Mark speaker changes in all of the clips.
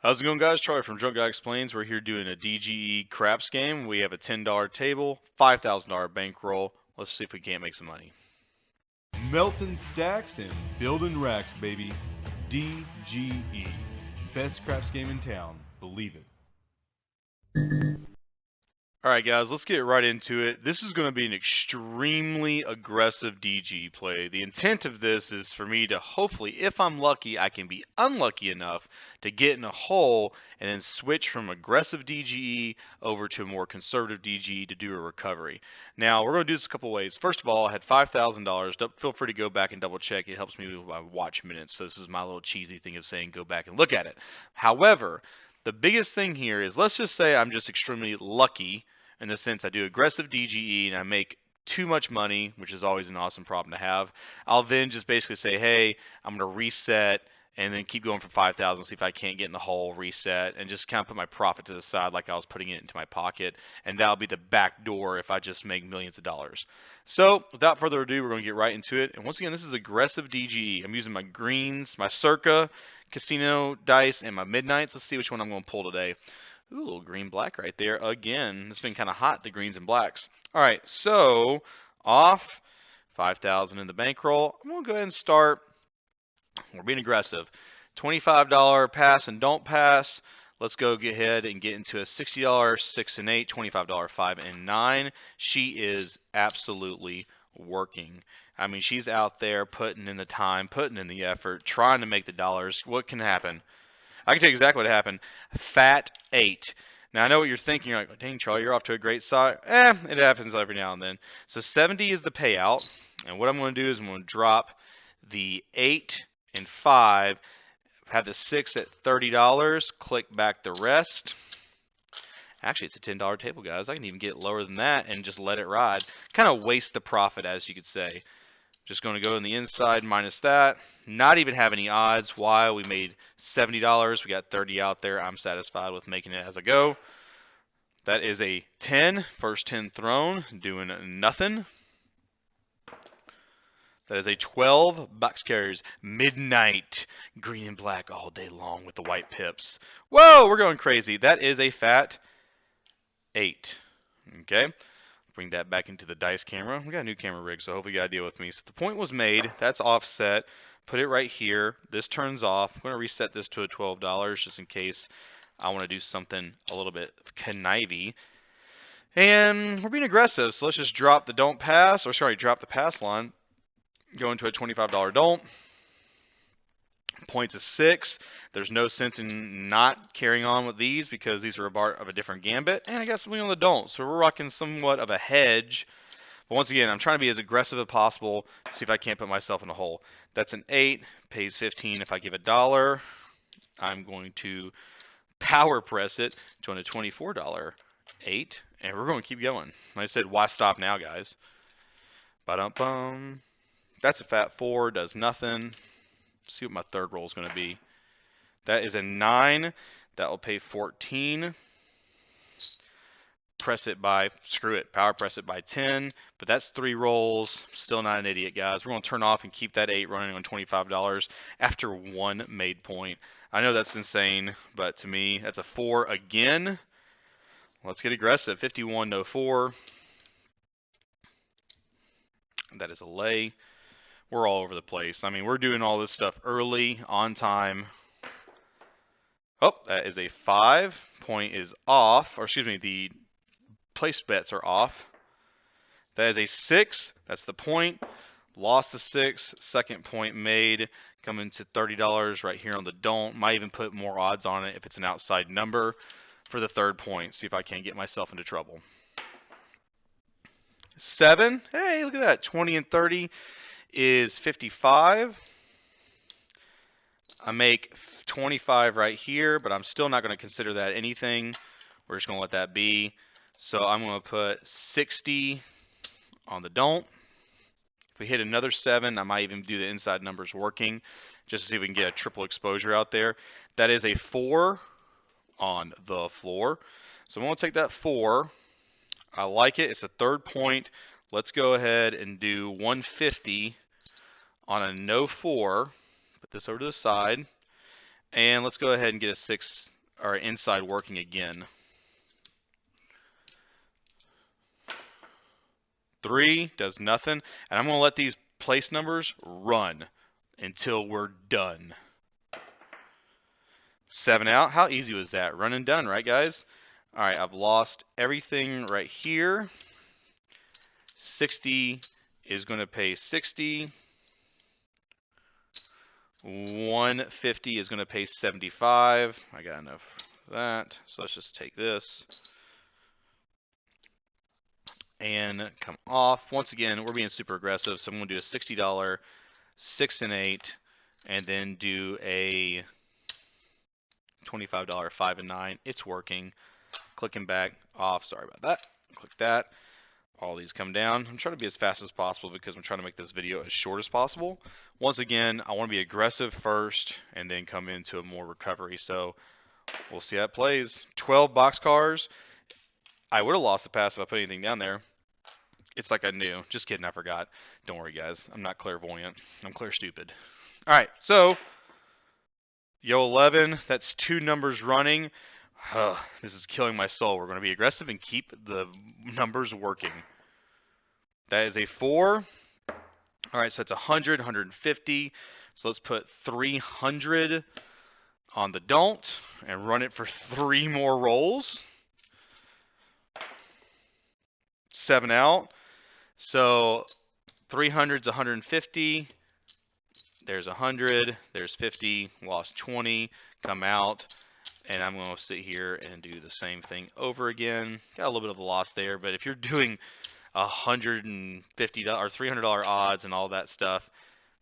Speaker 1: How's it going, guys? Charlie from Drunk Guy Explains. We're here doing a DGE Craps game. We have a $10 table, $5,000 bankroll. Let's see if we can't make some money.
Speaker 2: Melting stacks and building racks, baby. DGE. Best craps game in town. Believe it.
Speaker 1: Alright, guys, let's get right into it. This is going to be an extremely aggressive DG play. The intent of this is for me to hopefully, if I'm lucky, I can be unlucky enough to get in a hole and then switch from aggressive DGE over to a more conservative DGE to do a recovery. Now, we're going to do this a couple ways. First of all, I had $5,000. Feel free to go back and double check. It helps me with my watch minutes. So this is my little cheesy thing of saying go back and look at it. However, the biggest thing here is, let's just say I'm just extremely lucky in the sense I do aggressive DGE and I make too much money, which is always an awesome problem to have. I'll then just basically say, hey, I'm going to reset and then keep going for 5,000, see if I can't get in the hole, reset, and just kind of put my profit to the side like I was putting it into my pocket. And that'll be the back door if I just make millions of dollars. So without further ado, we're going to get right into it. And once again, this is aggressive DGE. I'm using my greens, my Circa, Casino dice, and my Midnights. Let's see which one I'm going to pull today. Ooh, a little green black right there again. It's been kind of hot, the greens and blacks. All right, so off 5,000 in the bankroll. I'm going to go ahead and start. We're being aggressive. $25 pass and don't pass. Let's go get ahead and get into a $60 6 and 8, $25 5 and 9. She is absolutely working. I mean, she's out there putting in the time, putting in the effort, trying to make the dollars. What can happen? I can tell you exactly what happened. Fat 8. Now, I know what you're thinking. You're like, dang, Charlie, you're off to a great start. It happens every now and then. So 70 is the payout. And what I'm going to do is I'm going to drop the 8 and 5, have the 6 at $30, click back the rest. Actually, it's a $10 table, guys. I can even get lower than that and just let it ride. Kind of waste the profit, as you could say. Just going to go in the inside minus that. Not even have any odds. Why? We made $70. We got 30 out there. I'm satisfied with making it as I go. That is a 10. First 10 thrown. Doing nothing. That is a 12. Box carriers. Midnight. Green and black all day long with the white pips. Whoa, we're going crazy. That is a fat 8. Okay. Bring that back into the dice camera. We got a new camera rig, so hopefully you got to deal with me. So the point was made. That's offset. Put it right here. This turns off. I'm going to reset this to a $12 just in case I want to do something a little bit connivey. And we're being aggressive, so let's just drop the don't pass, or sorry, drop the pass line. Go into a $25 don't. Points is 6. There's no sense in not carrying on with these because these are a part of a different gambit. And I got something on the don't. So we're rocking somewhat of a hedge. But once again, I'm trying to be as aggressive as possible to see if I can't put myself in a hole. That's an 8. Pays 15 if I give $1. I'm going to power press it to a $24 8. And we're going to keep going. Like I said, why stop now, guys? Ba-dum-bum. That's a fat 4. Does nothing. See what my third roll is going to be. That is a 9. That will pay 14. Press it by, screw it, power press it by 10. But that's 3 rolls. Still not an idiot, guys. We're going to turn off and keep that 8 running on $25 after 1 made point. I know that's insane, but to me, that's a 4 again. Let's get aggressive. 51, no 4. That is a lay. We're all over the place. I mean, we're doing all this stuff early, on time. Oh, that is a 5. Point is off. Or excuse me, the place bets are off. That is a 6. That's the point. Lost the 6. Second point made. Coming to $30 right here on the don't. Might even put more odds on it if it's an outside number for the third point. See if I can't get myself into trouble. 7. Hey, look at that. 20 and 30. Is 55. I make 25 right here, but I'm still not going to consider that anything. We're just going to let that be. So I'm going to put 60 on the don't. If we hit another 7, I might even do the inside numbers working just to see if we can get a triple exposure out there. That is a 4 on the floor. So I'm going to take that 4. I like it. It's a third point. Let's go ahead and do 150 on a no 4. Put this over to the side. And let's go ahead and get a 6 or inside working again. 3 does nothing, and I'm going to let these place numbers run until we're done. 7 out. How easy was that? Run and done, right, guys? All right, I've lost everything right here. 60 is going to pay 60. 150 is going to pay 75. I got enough of that, so let's just take this and come off. Once again, we're being super aggressive, so I'm going to do a $60, 6 and 8, and then do a $25, 5 and 9. It's working. Clicking back off. Sorry about that. Click that. All these come down. I'm trying to be as fast as possible because I'm trying to make this video as short as possible. Once again, I want to be aggressive first and then come into a more recovery. So we'll see how it plays. 12 boxcars. I would have lost the pass if I put anything down there. It's like I knew. Just kidding, I forgot. Don't worry, guys. I'm not clairvoyant. I'm clear stupid. All right, so yo 11, that's 2 numbers running. This is killing my soul. We're going to be aggressive and keep the numbers working. That is a 4. All right, so that's 100, 150. So let's put 300 on the don't and run it for 3 more rolls. 7 out. So 300's 150. There's 100. There's 50. Lost 20. Come out. And I'm going to sit here and do the same thing over again. Got a little bit of a loss there, but if you're doing $150 or $300 odds and all that stuff,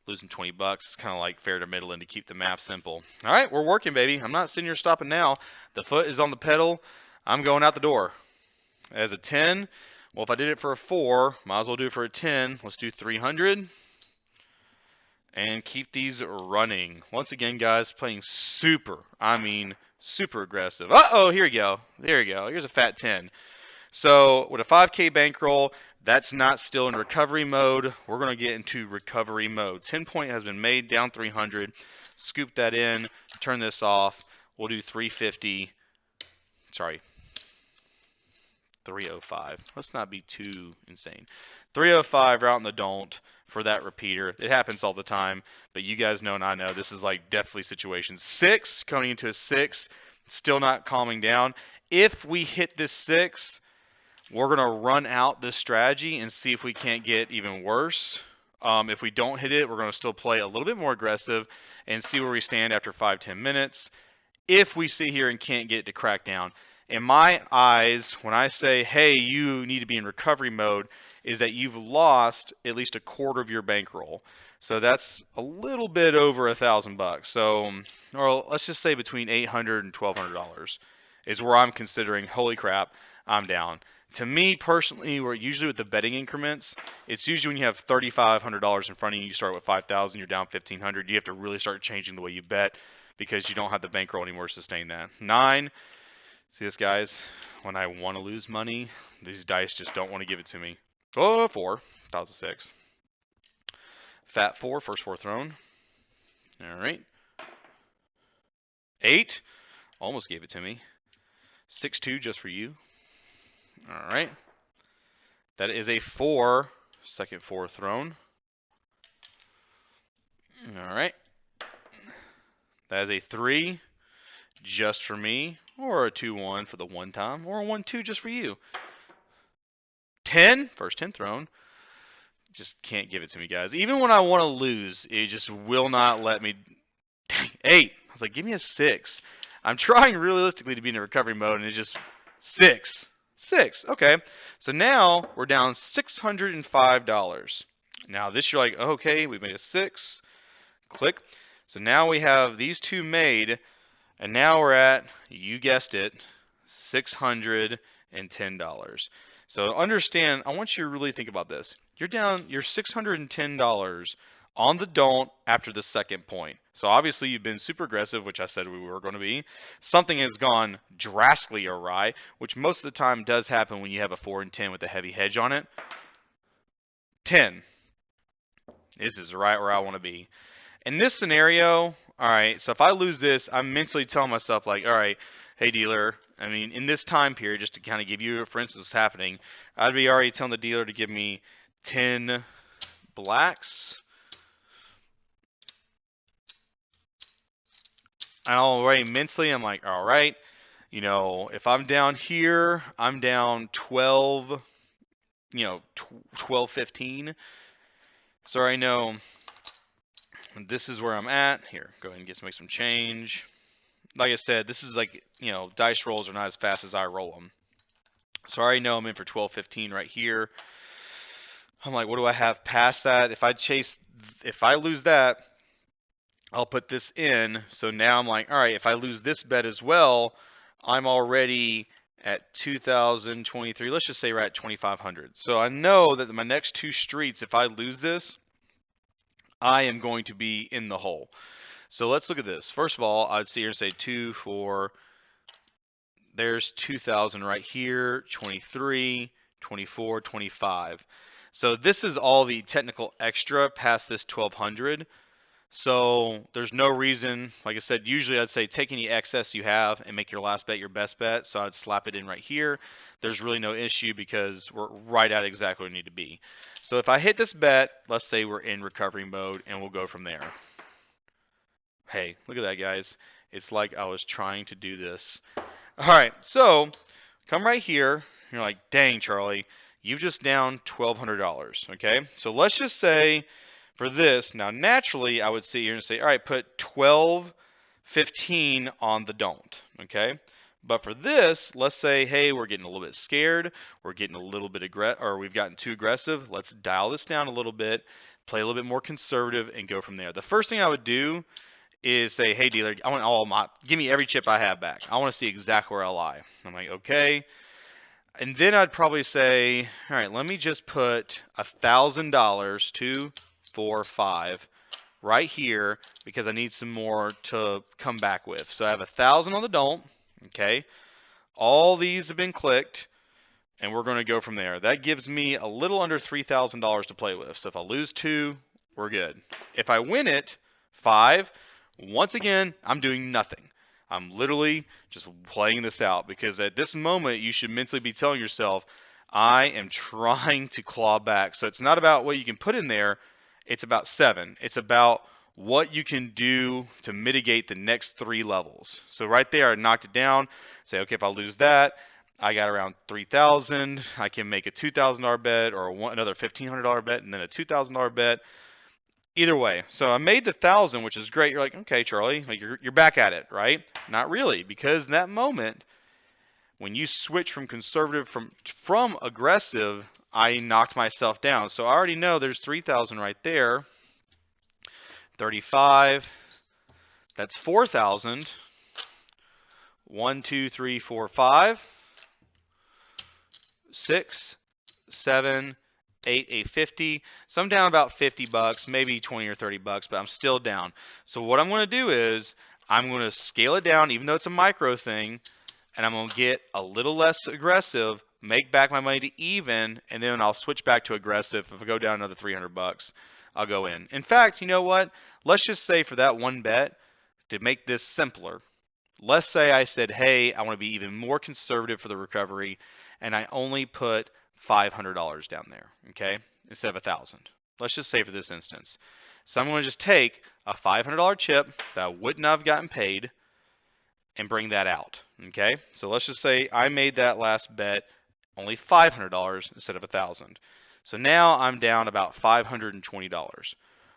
Speaker 1: losing 20 bucks, it's kind of like fair to middling to keep the math simple. All right, we're working, baby. I'm not sitting here stopping now. The foot is on the pedal. I'm going out the door. As a 10, well, if I did it for a 4, might as well do it for a 10. Let's do 300. And keep these running. Once again, guys, playing super, super aggressive. Uh-oh, here we go. There you go. Here's a fat 10. So with a 5K bankroll, that's not still in recovery mode. We're going to get into recovery mode. 10 point has been made, down 300. Scoop that in, turn this off. We'll do 350. Sorry, 305. Let's not be too insane. 305 out in the don't for that repeater. It happens all the time, but you guys know and I know this is like definitely situations. 6, coming into a 6, still not calming down. If we hit this 6, we're going to run out this strategy and see if we can't get even worse. If we don't hit it, we're going to still play a little bit more aggressive and see where we stand after 5-10 minutes. If we sit here and can't get it to crack down, in my eyes, when I say, hey, you need to be in recovery mode, is that you've lost at least a quarter of your bankroll. So that's a little bit over $1,000. So, or let's just say between $800 and $1,200 is where I'm considering, holy crap, I'm down. To me personally, we're usually with the betting increments, it's usually when you have $3,500 in front of you, you start with 5,000, you're down 1,500. You have to really start changing the way you bet because you don't have the bankroll anymore to sustain that. 9. See this, guys? When I want to lose money, these dice just don't want to give it to me. Oh, 4. That was a 6. Fat 4, first 4 thrown. All right. 8. Almost gave it to me. 6-2 just for you. All right. That is a 4. Second 4 thrown. All right. That is a 3 just for me. Or a 2-1 for the one time. Or a 1-2 just for you. 10. First 10 thrown. Just can't give it to me, guys. Even when I want to lose, it just will not let me. 8. I was like, give me a 6. I'm trying realistically to be in a recovery mode, and it's just 6. 6. Okay. So now we're down $605. Now this you're like, okay, we made a 6. Click. So now we have these 2 made, and now we're at, you guessed it, $610. So understand, I want you to really think about this. You're down, you're $610 on the don't after the second point. So obviously you've been super aggressive, which I said we were going to be. Something has gone drastically awry, which most of the time does happen when you have a 4 and 10 with a heavy hedge on it. 10. This is right where I want to be. In this scenario, all right, so if I lose this, I'm mentally telling myself like, all right, hey dealer, I mean, in this time period, just to kind of give you, for instance, what's happening, I'd be already telling the dealer to give me 10 blacks. And already mentally, I'm like, all right, you know, if I'm down here, I'm down 12, you know, 12, 15. So I know this is where I'm at. Here, go ahead and make some change. Like I said, this is like, you know, dice rolls are not as fast as I roll them. So I already know I'm in for 12, 15 right here. I'm like, what do I have past that? If I lose that, I'll put this in. So now I'm like, all right, if I lose this bet as well, I'm already at 2023. Let's just say we're at 2,500. So I know that my next two streets, if I lose this, I am going to be in the hole. So let's look at this. First of all, I'd see here and say 2, 4. There's 2,000 right here, 23, 24, 25. So this is all the technical extra past this 1,200. So there's no reason, like I said, usually I'd say take any excess you have and make your last bet your best bet. So I'd slap it in right here. There's really no issue because we're right at exactly where we need to be. So if I hit this bet, let's say we're in recovery mode and we'll go from there. Hey, look at that, guys. It's like I was trying to do this. All right, so come right here. You're like, dang, Charlie, you've just down $1,200, okay? So let's just say for this, now naturally I would sit here and say, all right, put 12, 15 on the don't, okay? But for this, let's say, hey, we're getting a little bit scared, we're getting a little bit aggressive, or we've gotten too aggressive. Let's dial this down a little bit, play a little bit more conservative, and go from there. The first thing I would do is say, hey dealer, I want all my, give me every chip I have back. I want to see exactly where I lie. I'm like, okay. And then I'd probably say, all right, let me just put $1,000, 2, 4, 5 right here because I need some more to come back with. So I have 1,000 on the don't, okay. All these have been clicked and we're going to go from there. That gives me a little under $3,000 to play with. So if I lose 2, we're good. If I win it, 5, once again, I'm doing nothing. I'm literally just playing this out because at this moment, you should mentally be telling yourself, I am trying to claw back. So it's not about what you can put in there. It's about 7. It's about what you can do to mitigate the next 3 levels. So right there, I knocked it down. Say, okay, if I lose that, I got around 3,000. I can make a $2,000 bet or another $1,500 bet and then a $2,000 bet. Either way, so I made the 1,000, which is great. You're like, okay, Charlie, like you're back at it, right? Not really, because in that moment, when you switch from conservative from aggressive, I knocked myself down. So I already know there's 3,000 right there. 35. That's 4,000. 1, 2, 3, 4, 5. 6, 7, 850. So I'm down about $50, maybe 20 or $30, but I'm still down. So what I'm going to do is I'm going to scale it down, even though it's a micro thing, and I'm going to get a little less aggressive, make back my money to even, and then I'll switch back to aggressive. If I go down another $300, I'll go in. In fact, you know what? Let's just say for that one bet, to make this simpler, let's say I said, hey, I want to be even more conservative for the recovery, and I only put $500 down there, okay, instead of 1,000. Let's just say for this instance. So I'm going to just take a $500 chip that I wouldn't have gotten paid and bring that out, okay? So let's just say I made that last bet only $500 instead of 1,000. So now I'm down about $520.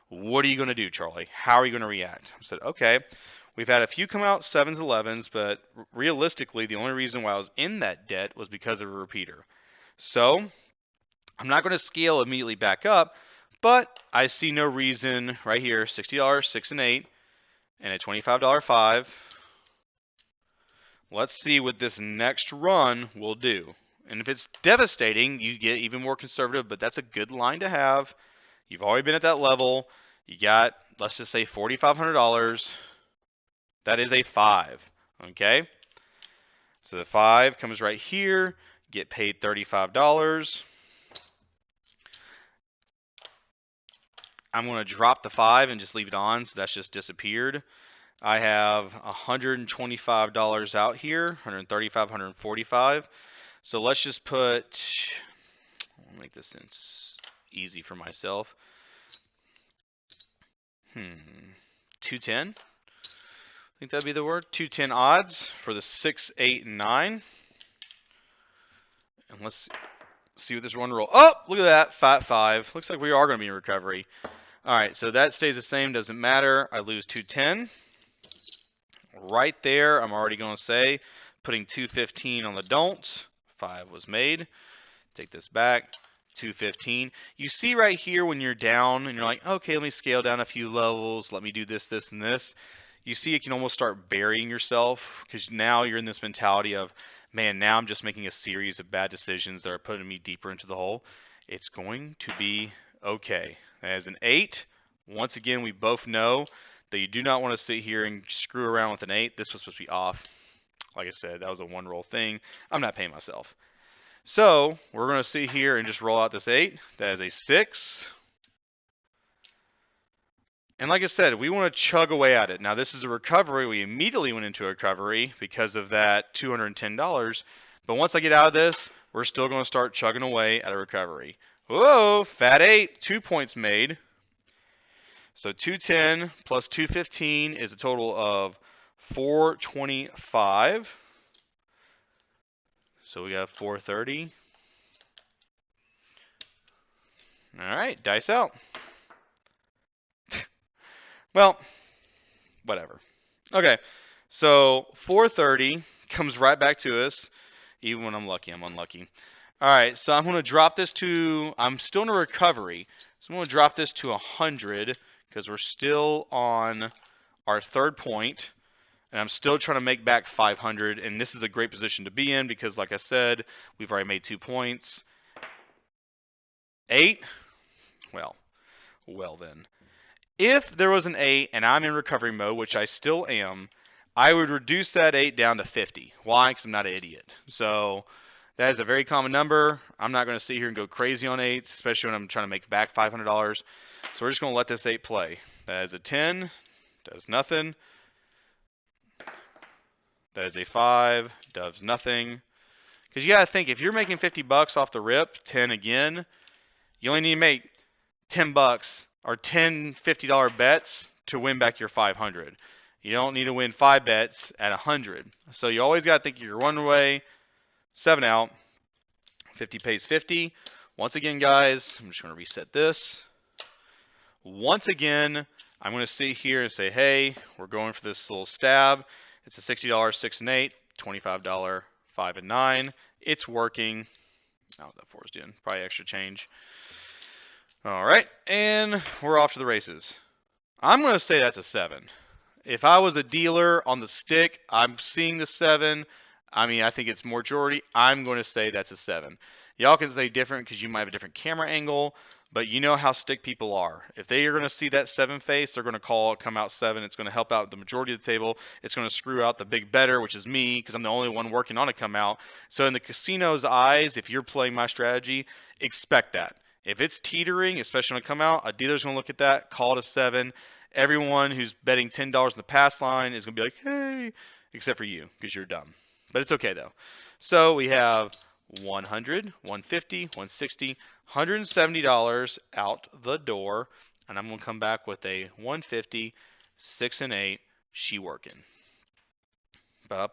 Speaker 1: What are you going to do, Charlie? How are you going to react? I said, okay, we've had a few come out 7s, 11s, but realistically, the only reason why I was in that debt was because of a repeater. So I'm not going to scale immediately back up, but I see no reason right here, $60, 6 and 8, and a $25 5. Let's see what this next run will do. And if it's devastating, you get even more conservative, but that's a good line to have. You've already been at that level. You got, let's just say $4,500. That is a 5, okay? So the 5 comes right here, get paid $35. I'm going to drop the 5 and just leave it on, so that's just disappeared. I have $125 out here, 135, 145. So let's just put, I'll make this easy for myself. 210. I think that'd be the word. 210 odds for the 6, 8, and 9. And let's see what this one roll. Oh, look at that. 5, 5. Looks like we are going to be in recovery. All right, so that stays the same. Doesn't matter. I lose 210. Right there, I'm already going to say, putting 215 on the don't. 5 was made. Take this back. 215. You see right here when you're down and you're like, okay, let me scale down a few levels. Let me do this, this, and this. You see it can almost start burying yourself because now you're in this mentality of, man, now I'm just making a series of bad decisions that are putting me deeper into the hole. It's going to be okay. As an 8, once again, we both know that you do not want to sit here and screw around with an 8. This was supposed to be off. Like I said, that was a one roll thing. I'm not paying myself. So we're going to sit here and just roll out this 8. That is a 6. And like I said, we want to chug away at it. Now this is a recovery. We immediately went into a recovery because of that $210. But once I get out of this, we're still going to start chugging away at a recovery. Whoa, fat 8, 2 points made. So 210 plus 215 is a total of 425. So we got 430. All right, dice out. Well, whatever. Okay, so 430 comes right back to us. Even when I'm lucky, I'm unlucky. All right, so I'm going to drop this to, I'm still in a recovery. So I'm going to drop this to 100 because we're still on our third point. And I'm still trying to make back 500. And this is a great position to be in because, like I said, we've already made 2 points. 8? Well then. If there was an 8 and I'm in recovery mode, which I still am, I would reduce that 8 down to 50. Why? Because I'm not an idiot. So that is a very common number. I'm not going to sit here and go crazy on 8s, especially when I'm trying to make back $500. So we're just going to let this 8 play. That is a 10. Does nothing. That is a 5. Does nothing. Because you got to think, if you're making 50 bucks off the rip, 10 again, you only need to make 10 bucks or 10 $50 bets to win back your 500. You don't need to win 5 bets at 100. So you always got to think you're 1 away, 7 out, 50 pays 50. Once again, guys, I'm just going to reset this. Once again, I'm going to sit here and say, hey, we're going for this little stab. It's a $60 6 and 8, $25 5 and 9. It's working. I don't know what that 4 is doing. Probably extra change. All right, and we're off to the races. I'm going to say that's a 7. If I was a dealer on the stick, I'm seeing the 7. I mean, I think it's majority. I'm going to say that's a 7. Y'all can say different because you might have a different camera angle, but you know how stick people are. If they are going to see that 7 face, they're going to call it come out 7. It's going to help out the majority of the table. It's going to screw out the big better, which is me, because I'm the only one working on it come out. So in the casino's eyes, if you're playing my strategy, expect that. If it's teetering, especially when it come out, a dealer's going to look at that, call it a 7. Everyone who's betting $10 in the pass line is going to be like, hey, except for you, because you're dumb. But it's okay, though. So we have 100, 150, 160, $170 out the door. And I'm going to come back with a 150, 6 and 8, she working. I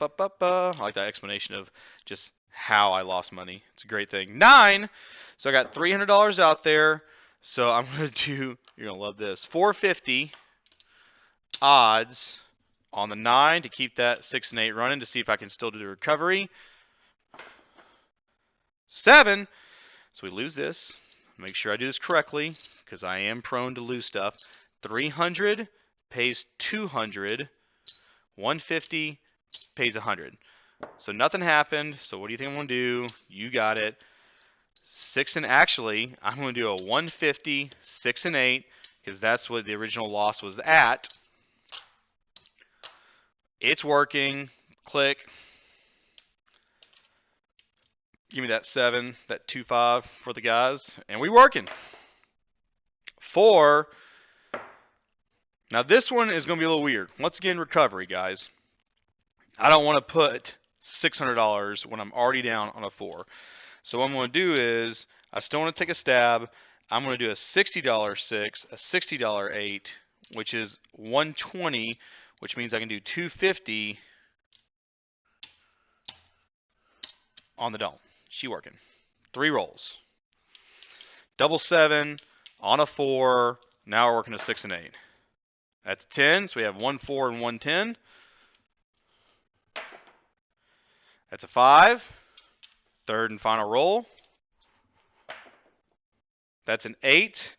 Speaker 1: like that explanation of just how I lost money. It's a great thing. 9. So I got $300 out there. So I'm going to do, you're going to love this, 450 odds on the 9 to keep that 6 and 8 running to see if I can still do the recovery. 7. So we lose this. Make sure I do this correctly because I am prone to lose stuff. 300 pays 200. 150 pays 100. So nothing happened. So what do you think I'm going to do? You got it. 6 and actually, I'm going to do a 150, 6 and 8 because that's what the original loss was at. It's working. Click. Give me that 7, that 2-5 for the guys. And we working. 4. Now this one is going to be a little weird. Once again, recovery, guys. I don't want to put $600 when I'm already down on a 4. So what I'm going to do is, I still want to take a stab. I'm going to do a $60 6, a $60 8, which is $120, which means I can do $250 on the don't. She working. 3 rolls. Double 7 on a 4. Now we're working a 6 and 8. That's 10, so we have 1 4 and 1 10. That's a 5. Third and final roll. That's an 8.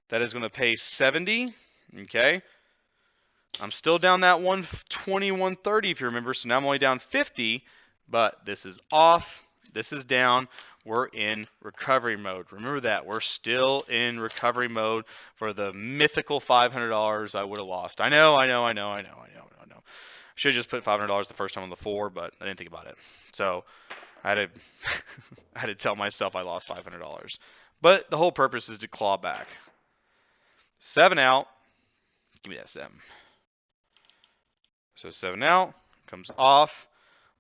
Speaker 1: That is going to pay 70. Okay. I'm still down that 120, 130 if you remember. So now I'm only down 50, but this is off. This is down. We're in recovery mode. Remember that. We're still in recovery mode for the mythical $500 I would have lost. I know. Should have just put $500 the first time on the 4, but I didn't think about it. So I had to, I had to tell myself I lost $500. But the whole purpose is to claw back. 7 out. Give me that 7. So 7 out. Comes off.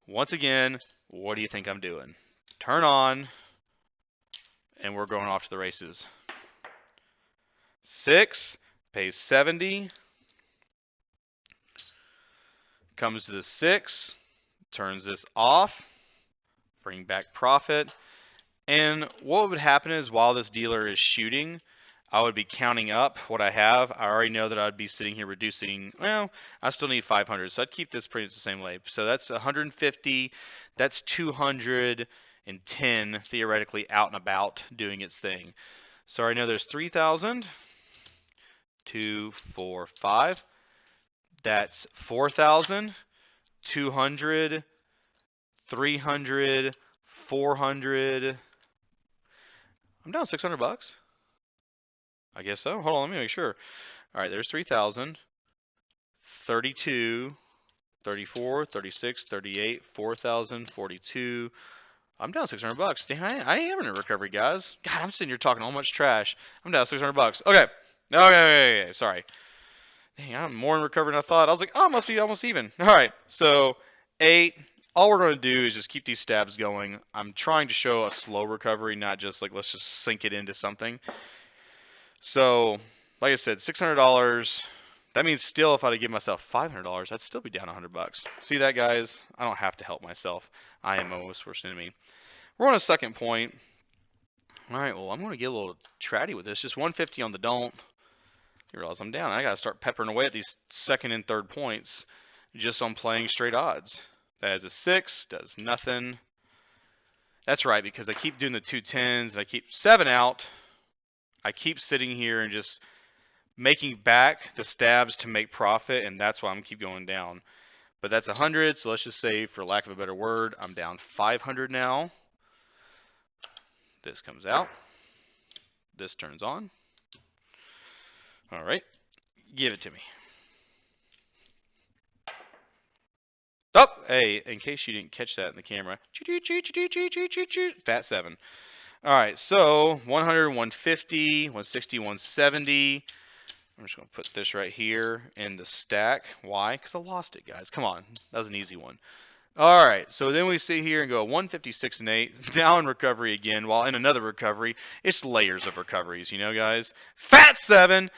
Speaker 1: Once again, what do you think I'm doing? Turn on. And we're going off to the races. 6. Pays 70. Comes to the 6. Turns this off. Bring back profit. And what would happen is while this dealer is shooting, I would be counting up what I have. I already know that I'd be sitting here reducing. Well, I still need 500, so I'd keep this pretty much the same way. So that's 150. That's 210 theoretically out and about doing its thing. So I know there's 3,000. 2, 4, 5. That's 4,000. 200. 300. 400. I'm down $600. I guess so. Hold on, let me make sure. All right, there's 3,000. 32, 34, 36, 38, 4,000, 42. I'm down $600. Damn, I am in a recovery, guys. God, I'm sitting here talking all much trash. I'm down $600. Okay. Sorry. Dang, I'm more in recovery than I thought. I was like, oh, it must be almost even. All right, so 8. All we're going to do is just keep these stabs going. I'm trying to show a slow recovery, not just like let's just sink it into something. So, like I said, $600. That means still if I'd give myself $500, I'd still be down $100. See that, guys? I don't have to help myself. I am my most worst enemy. We're on a second point. All right, well, I'm going to get a little tratty with this. Just 150 on the don't. You realize I'm down. I got to start peppering away at these second and third points just on playing straight odds. That is a 6, does nothing. That's right, because I keep doing the 2 10s, and I keep 7 out. I keep sitting here and just making back the stabs to make profit, and that's why I'm keep going down. But that's 100, so let's just say, for lack of a better word, I'm down 500 now. This comes out. This turns on. All right, give it to me. Oh, hey, in case you didn't catch that in the camera, fat 7. All right, so 100, 150, 160, 170. I'm just going to put this right here in the stack. Why? Because I lost it, guys. Come on. That was an easy one. All right, so then we sit here and go 156 and 8, down recovery again, while in another recovery. It's layers of recoveries, you know, guys. Fat 7.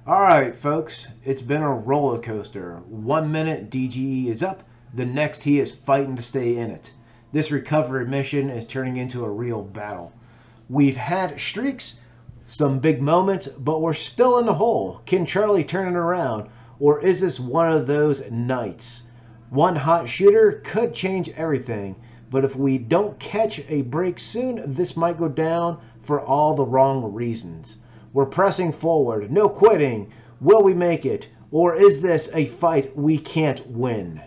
Speaker 3: All right, folks, it's been a roller coaster. 1 minute DGE is up. The next he is fighting to stay in it. This recovery mission is turning into a real battle. We've had streaks, some big moments, but we're still in the hole. Can Charlie turn it around, or is this one of those nights? One hot shooter could change everything, but if we don't catch a break soon, this might go down for all the wrong reasons. We're pressing forward, no quitting. Will we make it, or is this a fight we can't win?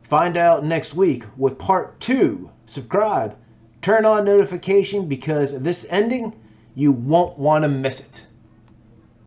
Speaker 3: Find out next week with part 2. Subscribe, turn on notification, because this ending, you won't want to miss it.